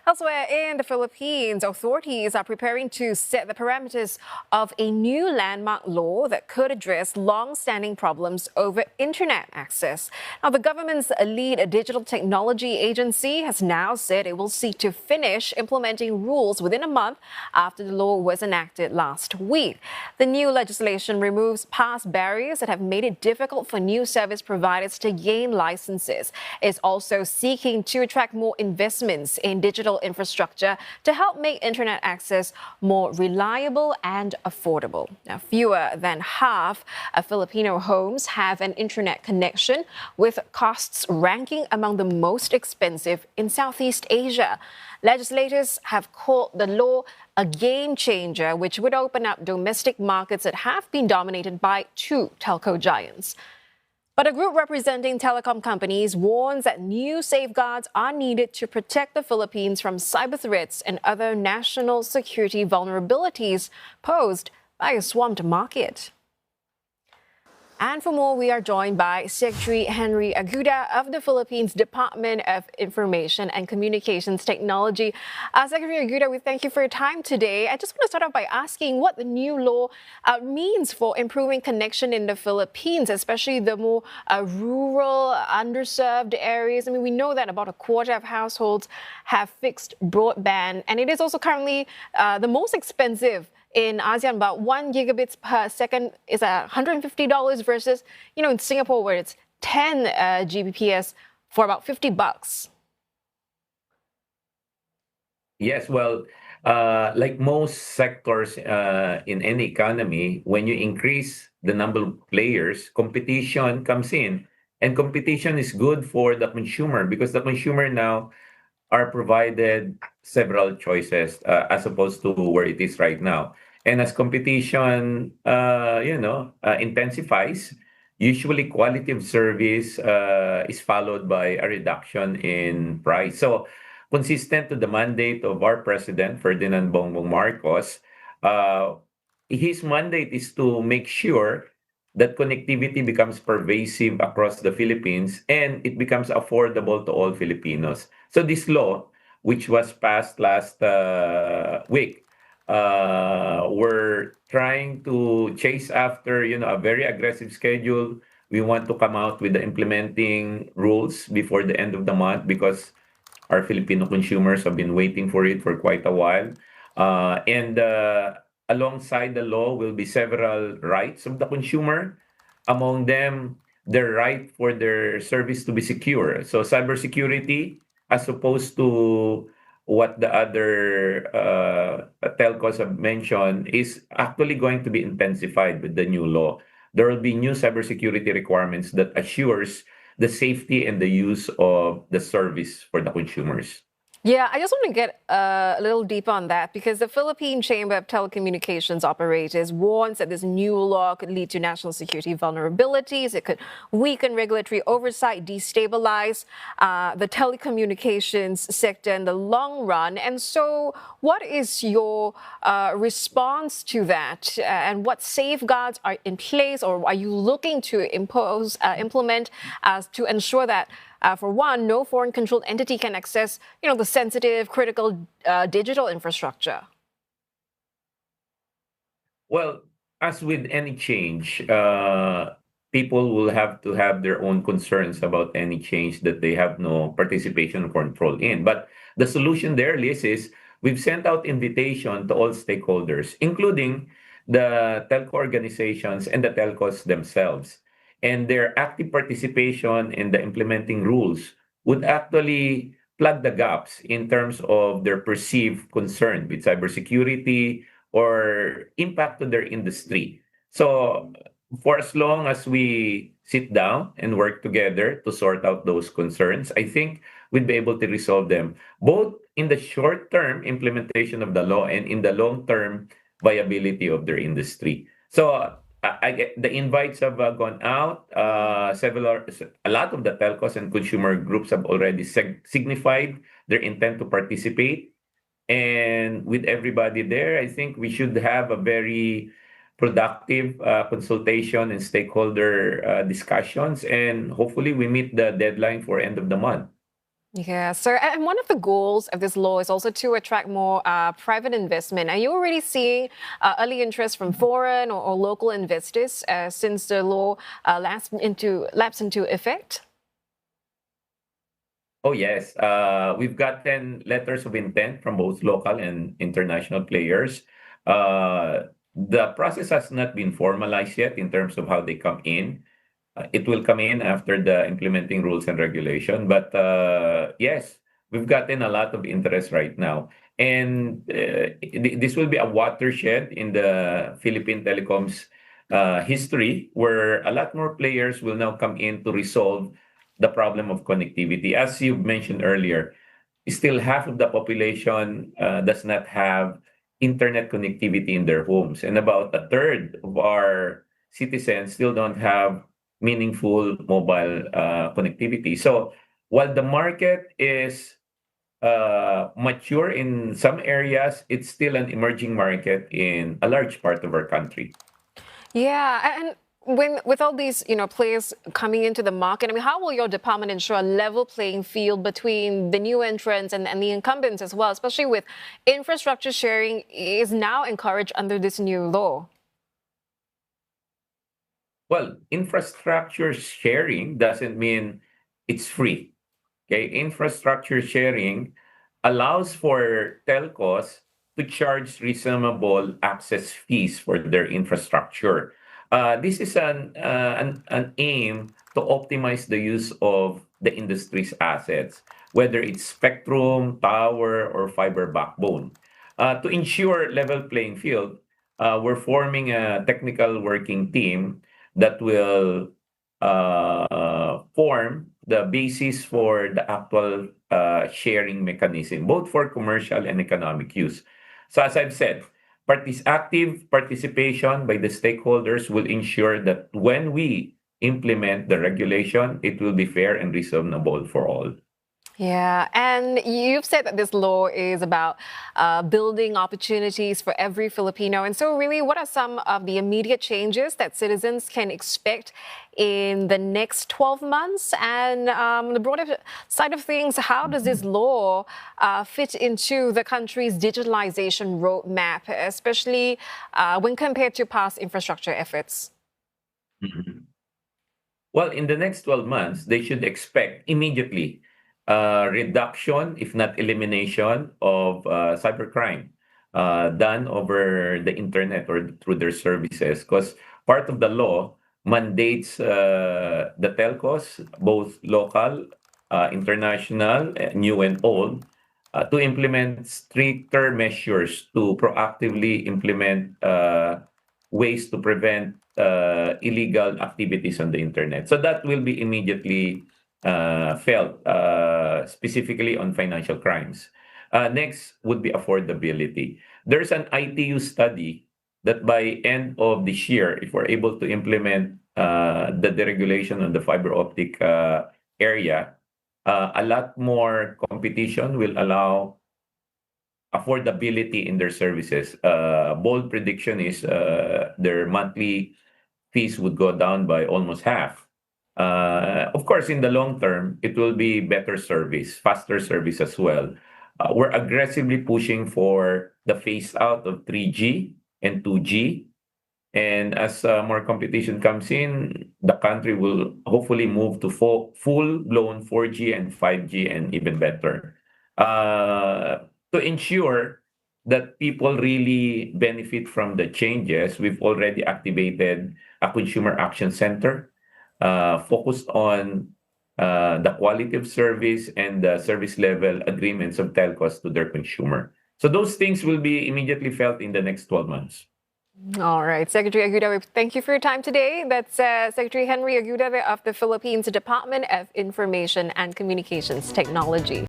Elsewhere in the Philippines, authorities are preparing to set the parameters of a new landmark law that could address long-standing problems over internet access. Now, the government's lead digital technology agency has now said it will seek to finish implementing rules within a month after the law was enacted last week. The new legislation removes past barriers that have made it difficult for new service providers to gain licenses. It's also seeking to attract more investments in digital infrastructure to help make internet access more reliable and affordable. Now, fewer than half of Filipino homes have an internet connection, with costs ranking among the most expensive in Southeast Asia. Legislators have called the law a game changer, which would open up domestic markets that have been dominated by two telco giants. But a group representing telecom companies warns that new safeguards are needed to protect the Philippines from cyber threats and other national security vulnerabilities posed by a swamped market. And for more, we are joined by Secretary Henry Aguda of the Philippines Department of Information and Communications Technology. Secretary Aguda, we thank you for your time today. I just want to start off by asking what the new law means for improving connection in the Philippines, especially the more rural, underserved areas. I mean, we know that about a quarter of households have fixed broadband, and it is also currently the most expensive in ASEAN. About 1 gigabits per second is $150 versus, in Singapore where it's 10 Gbps for about $50. Yes, well, like most sectors in any economy, when you increase the number of players, competition comes in. And competition is good for the consumer because the consumer now are provided several choices as opposed to where it is right now. And as competition, intensifies, usually quality of service is followed by a reduction in price. So, consistent to the mandate of our president, Ferdinand Bongbong Marcos, uh, his mandate is to make sure that connectivity becomes pervasive across the Philippines and it becomes affordable to all Filipinos. So this law, which was passed last week, we're trying to chase after, a very aggressive schedule. We want to come out with the implementing rules before the end of the month because our Filipino consumers have been waiting for it for quite a while. And alongside the law will be several rights of the consumer, among them the right for their service to be secure. So cybersecurity, as opposed to what the other telcos have mentioned, is actually going to be intensified with the new law. There will be new cybersecurity requirements that assures the safety and the use of the service for the consumers. Yeah, I just want to get a little deeper on that because the Philippine Chamber of Telecommunications Operators warns that this new law could lead to national security vulnerabilities. It could weaken regulatory oversight, destabilize the telecommunications sector in the long run. And so, what is your response to that? And what safeguards are in place, or are you looking to implement to ensure that? For one, no foreign-controlled entity can access, the sensitive, critical digital infrastructure. Well, as with any change, people will have to have their own concerns about any change that they have no participation or control in. But the solution there, Liz, is we've sent out invitation to all stakeholders, including the telco organizations and the telcos themselves. And their active participation in the implementing rules would actually plug the gaps in terms of their perceived concern with cybersecurity or impact to their industry. So, for as long as we sit down and work together to sort out those concerns, I think we'd be able to resolve them both in the short term implementation of the law and in the long term viability of their industry. So, I get the invites have gone out. A lot of the telcos and consumer groups have already signified their intent to participate. And with everybody there, I think we should have a very productive consultation and stakeholder discussions. And hopefully we meet the deadline for end of the month. Yeah, so and one of the goals of this law is also to attract more private investment. Are you already seeing early interest from foreign or local investors since the law lapsed into effect? Oh, yes. We've gotten letters of intent from both local and international players. The process has not been formalized yet in terms of how they come in. It will come in after the implementing rules and regulation. But yes, we've gotten a lot of interest right now. And this will be a watershed in the Philippine telecoms history where a lot more players will now come in to resolve the problem of connectivity. As you mentioned earlier, still half of the population does not have internet connectivity in their homes, and about a third of our citizens still don't have meaningful mobile connectivity. So while the market is mature in some areas, it's still an emerging market in a large part of our country. Yeah, and when with all these players coming into the market, I mean, how will your department ensure a level playing field between the new entrants and the incumbents as well, especially with infrastructure sharing is now encouraged under this new law? Well, infrastructure sharing doesn't mean it's free. Okay, infrastructure sharing allows for telcos to charge reasonable access fees for their infrastructure. This is an aim to optimize the use of the industry's assets, whether it's spectrum, tower, or fiber backbone. To ensure level playing field, we're forming a technical working team that will form the basis for the actual sharing mechanism, both for commercial and economic use. So, as I've said, active participation by the stakeholders will ensure that when we implement the regulation, it will be fair and reasonable for all. Yeah, and you've said that this law is about building opportunities for every Filipino. And so, really, what are some of the immediate changes that citizens can expect in the next 12 months? And the broader side of things, how does this law fit into the country's digitalization roadmap, especially when compared to past infrastructure efforts? Mhm. Well, in the next 12 months, they should expect immediately reduction, if not elimination, of cybercrime done over the internet or through their services. Because part of the law mandates the telcos, both local, international, new and old, to implement stricter measures to proactively implement ways to prevent illegal activities on the internet. So that will be immediately felt, specifically on financial crimes. Next would be affordability. There's an ITU study that by end of this year, if we're able to implement the deregulation on the fiber optic area, a lot more competition will allow affordability in their services. Bold prediction is their monthly fees would go down by almost half. Of course, in the long term, it will be better service, faster service as well. We're aggressively pushing for the phase out of 3G and 2G. And as more competition comes in, the country will hopefully move to full-blown 4G and 5G and even better. To ensure that people really benefit from the changes, we've already activated a consumer action center focused on the quality of service and the service level agreements of telcos to their consumer. So those things will be immediately felt in the next 12 months. All right, Secretary Aguda, we thank you for your time today. That's Secretary Henry Aguda of the Philippines Department of Information and Communications Technology.